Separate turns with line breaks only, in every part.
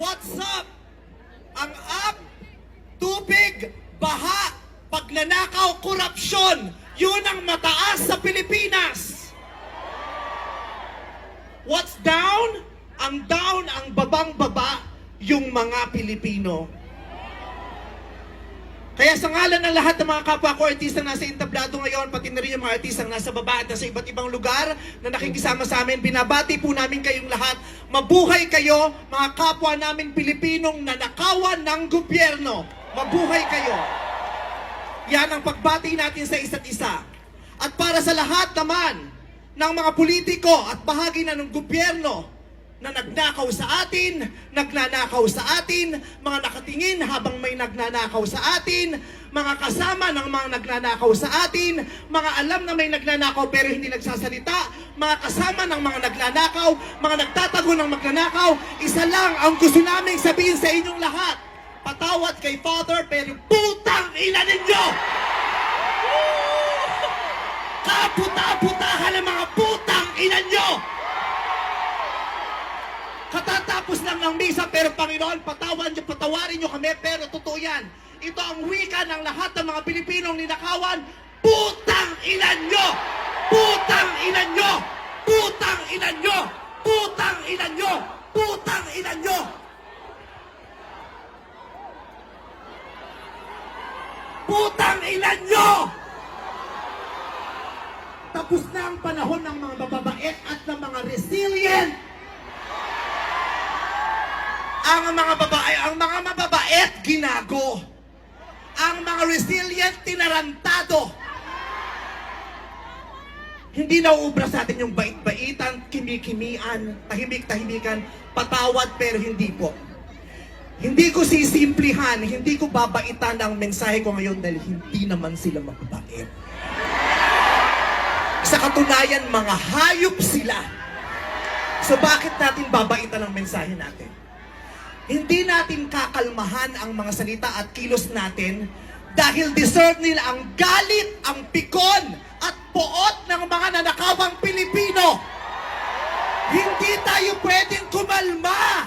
What's up? Ang up, tubig, baha, pagnanakaw, korupsyon, yun ang mataas sa Pilipinas. What's down? Ang down, ang babang-baba, yung mga Pilipino. Kaya sa ngalan ng lahat ng mga kapwa ko artistang nasa entablado ngayon, pati na rin yung mga artistang nasa baba at nasa iba't ibang lugar na nakikisama sa amin, binabati po namin kayong lahat. Mabuhay kayo, mga kapwa namin Pilipinong nanakawan ng gobyerno. Mabuhay kayo. Yan ang pagbati natin sa isa't isa. At para sa lahat naman ng mga politiko at bahagi na ng gobyerno na nagnakaw sa atin, nagnanakaw sa atin, mga nakatingin habang may nagnanakaw sa atin, mga kasama ng mga nagnanakaw sa atin, mga alam na may nagnanakaw pero hindi nagsasalita, mga kasama ng mga nagnanakaw, mga nagtatago ng magnanakaw, isa lang ang gusto namin sabihin sa inyong lahat. Patawad kay Father pero putang ina ninyo! Kaputa-putahan ng mga putang ina nyo! Katatapos lang ng misa, pero Panginoon, patawarin nyo kami, pero totoo yan. Ito ang wika ng lahat ng mga Pilipinong ninakawan, putang ina nyo! Putang ina nyo! Putang ina nyo! Putang ina nyo! Putang ina nyo! Putang ina nyo! Tapos na ang panahon ng mga mababait at ng mga resilient. Ang mga mababait, ginago. Ang mga resilient, tinarantado. Hindi nauubra sa atin yung bait-baitan, kimi-kimian, tahimik-tahimikan, patawad pero hindi po. Hindi ko sisimplihan, hindi ko babaitan ang mensahe ko ngayon dahil hindi naman sila mababait. Sa katunayan, mga hayop sila. So bakit natin babaitan ang mensahe natin? Hindi natin kakalmahan ang mga salita at kilos natin dahil deserve nila ang galit, ang pikon at poot ng mga nanakawang Pilipino. Hindi tayo pwedeng kumalma.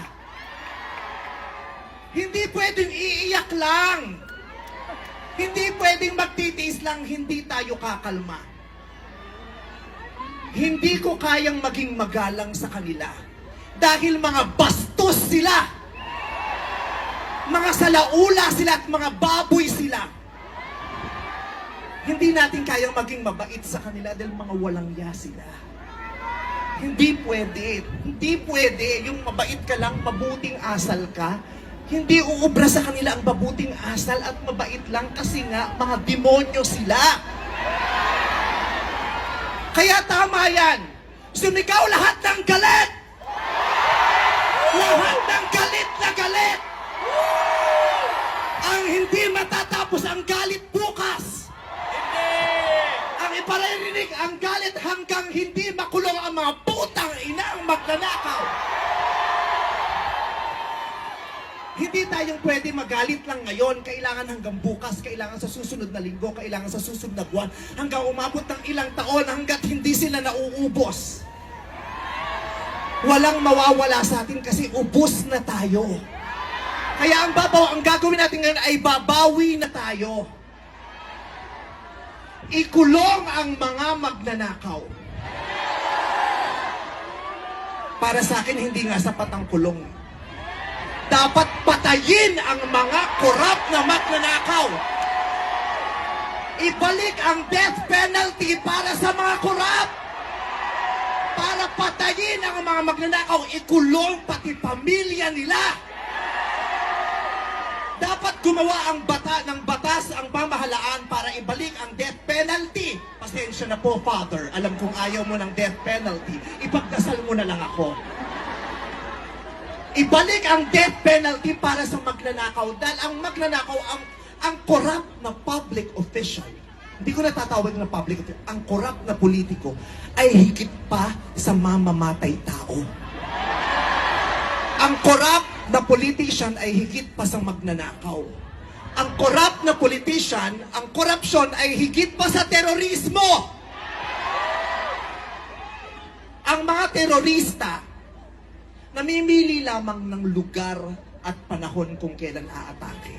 Hindi pwedeng iiyak lang. Hindi pwedeng magtitiis lang, hindi tayo kakalma. Hindi ko kayang maging magalang sa kanila dahil mga bastos sila. Mga salaula sila at mga baboy sila. Hindi natin kayang maging mabait sa kanila dahil mga walang ya sila. Hindi pwede. Hindi pwede. Yung mabait ka lang, mabuting asal ka. Hindi uubra sa kanila ang mabuting asal at mabait lang kasi nga mga demonyo sila. Kaya tama yan. Sumigaw lahat ng galit. Lahat ng galit na galit. Ang hindi matatapos ang galit bukas. Ang iparirinig ang galit hanggang hindi makulong ang mga putang ina ang magnanakaw. Hindi tayong pwede magalit lang ngayon. Kailangan hanggang bukas, kailangan sa susunod na linggo, kailangan sa susunod na buwan, hanggang umabot ng ilang taon hanggat hindi sila nauubos. Walang mawawala sa atin kasi ubos na tayo. Kaya ang gagawin natin ngayon ay babawi na tayo. Ikulong ang mga magnanakaw. Para sa akin, hindi nga sapat ang kulong. Dapat patayin ang mga korap na magnanakaw. Ibalik ang death penalty para sa mga korap. Para patayin ang mga magnanakaw, ikulong pati pamilya nila. Dapat gumawa ang batas, ang pamahalaan para ibalik ang death penalty. Pasensya na po, Father. Alam kong ayaw mo ng death penalty. Ipagdasal mo na lang ako. Ibalik ang death penalty para sa magnanakaw. Dahil ang magnanakaw, ang corrupt na public official, hindi ko natatawag na public official, ang corrupt na politiko ay higit pa sa mamamatay tao. Ang corrupt na politician ay higit pa sa magnanakaw. Ang corrupt na politician, ang korupsyon ay higit pa sa terorismo. Ang mga terorista, namimili lamang ng lugar at panahon kung kailan aatake.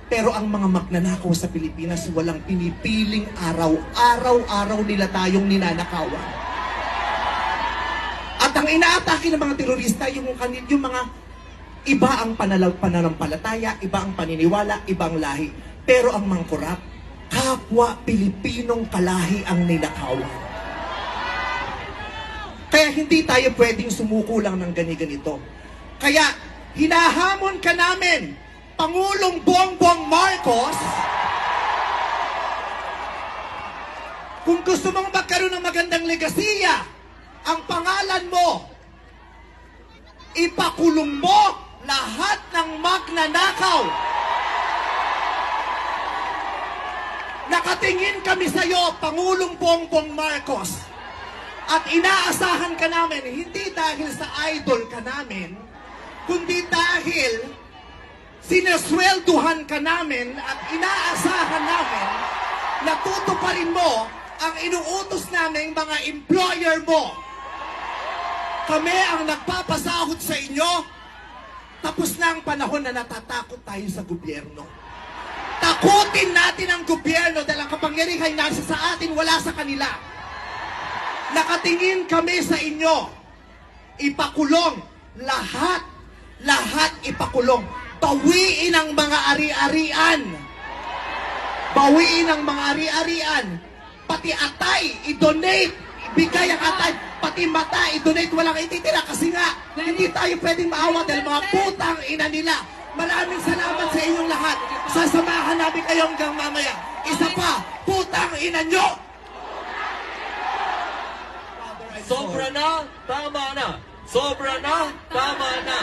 Pero ang mga magnanakaw sa Pilipinas, walang pinipiling araw. Araw-araw nila tayong ninanakawan. At ang inaatake ng mga terorista, yung mga iba ang pananampalataya, iba ang paniniwala, ibang lahi. Pero ang mangkurap, kapwa Pilipinong kalahi ang ninakawan. Kaya hindi tayo pwedeng sumuko lang ng ganito. Kaya hinahamon ka namin, Pangulong Bongbong Marcos, kung gusto mong magkaroon ng magandang legasiya, ang pangalan mo, ipakulong mo lahat ng magnanakaw. Nakatingin kami sa iyo, Pangulong Bongbong Marcos, at inaasahan ka namin, hindi dahil sa idol ka namin, kundi dahil sineswelduhan ka namin at inaasahan namin na tutuparin mo ang inuutos naming mga employer mo. Kami ang nagpapasahod sa inyo. Tapos na ang panahon na natatakot tayo sa gobyerno. Takutin natin ang gobyerno dahil ang kapangyarihan nasa sa atin, wala sa kanila. Nakatingin kami sa inyo. Ipakulong lahat ipakulong. Bawiin ang mga ari-arian. Bawiin ang mga ari-arian. Pati atay, i-donate. Ibigay ang atay. Pati mata, i-donate. Walang ititira kasi nga, hindi tayo pwedeng maawa dahil mga putang ina nila. Maraming salamat sa inyong lahat. Sasamahan namin kayo hanggang mamaya. Isa pa, putang ina nyo!
Sobra na, tama na. Sobra na, tama na.